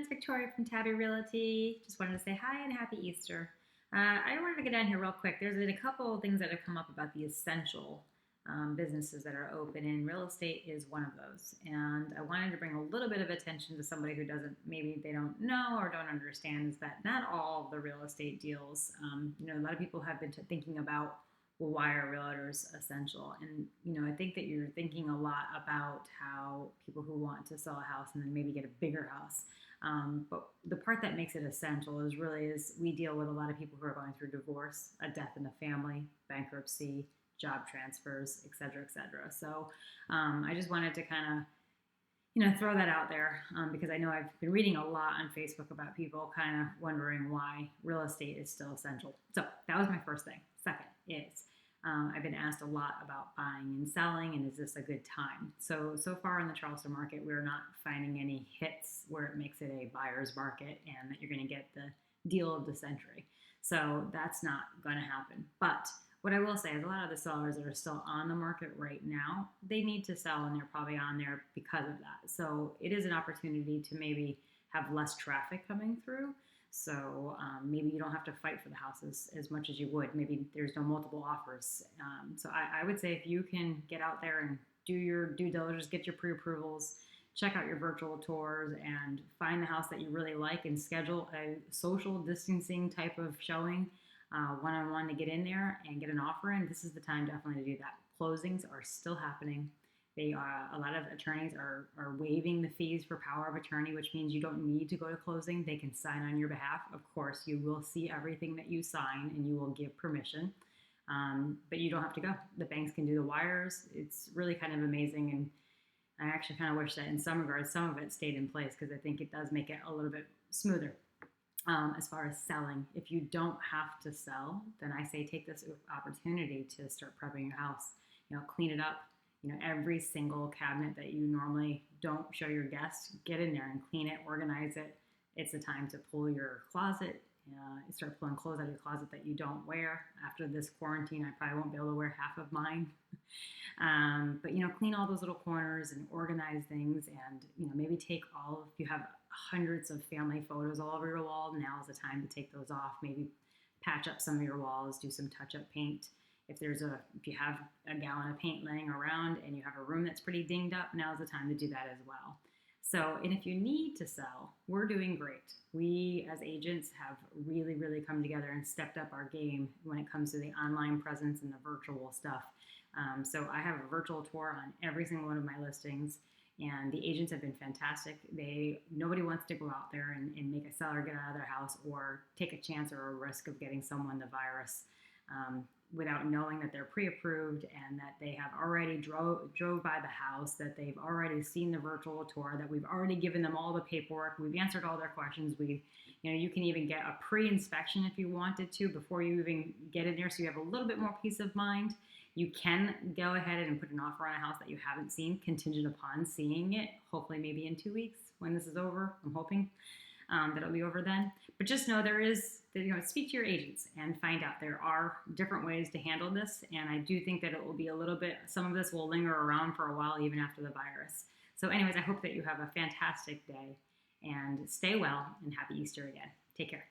It's Victoria from Tabby Realty. Just wanted to say hi and happy Easter. I wanted to get down here real quick. There's been a couple of things that have come up about the essential businesses that are open, and real estate is one of those. And I wanted to bring a little bit of attention to somebody who doesn't, maybe they don't know or don't understand, is that not all of the real estate deals, a lot of people have been thinking about, well, why are realtors essential? And, I think that you're thinking a lot about how people who want to sell a house and then maybe get a bigger house. But the part that makes it essential is we deal with a lot of people who are going through divorce, a death in the family, bankruptcy, job transfers, et cetera, et cetera. So I just wanted to kind of throw that out there because I know I've been reading a lot on Facebook about people kind of wondering why real estate is still essential. So that was my first thing. Second is I've been asked a lot about buying and selling, and is this a good time? So far in the Charleston market, we're not finding any hits where it makes it a buyer's market and that you're going to get the deal of the century. So that's not going to happen. But what I will say is a lot of the sellers that are still on the market right now, they need to sell, and they're probably on there because of that. So it is an opportunity to maybe have less traffic coming through. So maybe you don't have to fight for the houses as much as you would. Maybe there's no multiple offers. So I would say if you can get out there and do your due diligence, get your pre-approvals, check out your virtual tours, and find the house that you really like and schedule a social distancing type of showing one-on-one to get in there and get an offer in, this is the time definitely to do that. Closings are still happening. A lot of attorneys are waiving the fees for power of attorney, which means you don't need to go to closing. They can sign on your behalf. Of course, you will see everything that you sign and you will give permission, but you don't have to go. The banks can do the wires. It's really kind of amazing, and I actually kind of wish that in some regards, some of it stayed in place because I think it does make it a little bit smoother. As far as selling, if you don't have to sell, then I say take this opportunity to start prepping your house. Clean it up. Every single cabinet that you normally don't show your guests, get in there and clean it, organize it. It's the time to pull your closet, start pulling clothes out of your closet that you don't wear. After this quarantine, I probably won't be able to wear half of mine. But clean all those little corners and organize things, and maybe take if you have hundreds of family photos all over your wall, now is the time to take those off. Maybe patch up some of your walls, do some touch-up paint. If you have a gallon of paint laying around and you have a room that's pretty dinged up, now's the time to do that as well. So, and if you need to sell, we're doing great. We as agents have really, really come together and stepped up our game when it comes to the online presence and the virtual stuff. So I have a virtual tour on every single one of my listings, and the agents have been fantastic. Nobody wants to go out there and make a seller get out of their house or take a chance or a risk of getting someone the virus without knowing that they're pre-approved and that they have already drove by the house, that they've already seen the virtual tour, that we've already given them all the paperwork, we've answered all their questions. You can even get a pre-inspection if you wanted to before you even get in there, so you have a little bit more peace of mind. You can go ahead and put an offer on a house that you haven't seen, contingent upon seeing it, hopefully maybe in 2 weeks when this is over. I'm hoping that it'll be over then. But just know speak to your agents and find out. There are different ways to handle this, and I do think that it will be some of this will linger around for a while even after the virus. So anyways, I hope that you have a fantastic day and stay well, and happy Easter again. Take care.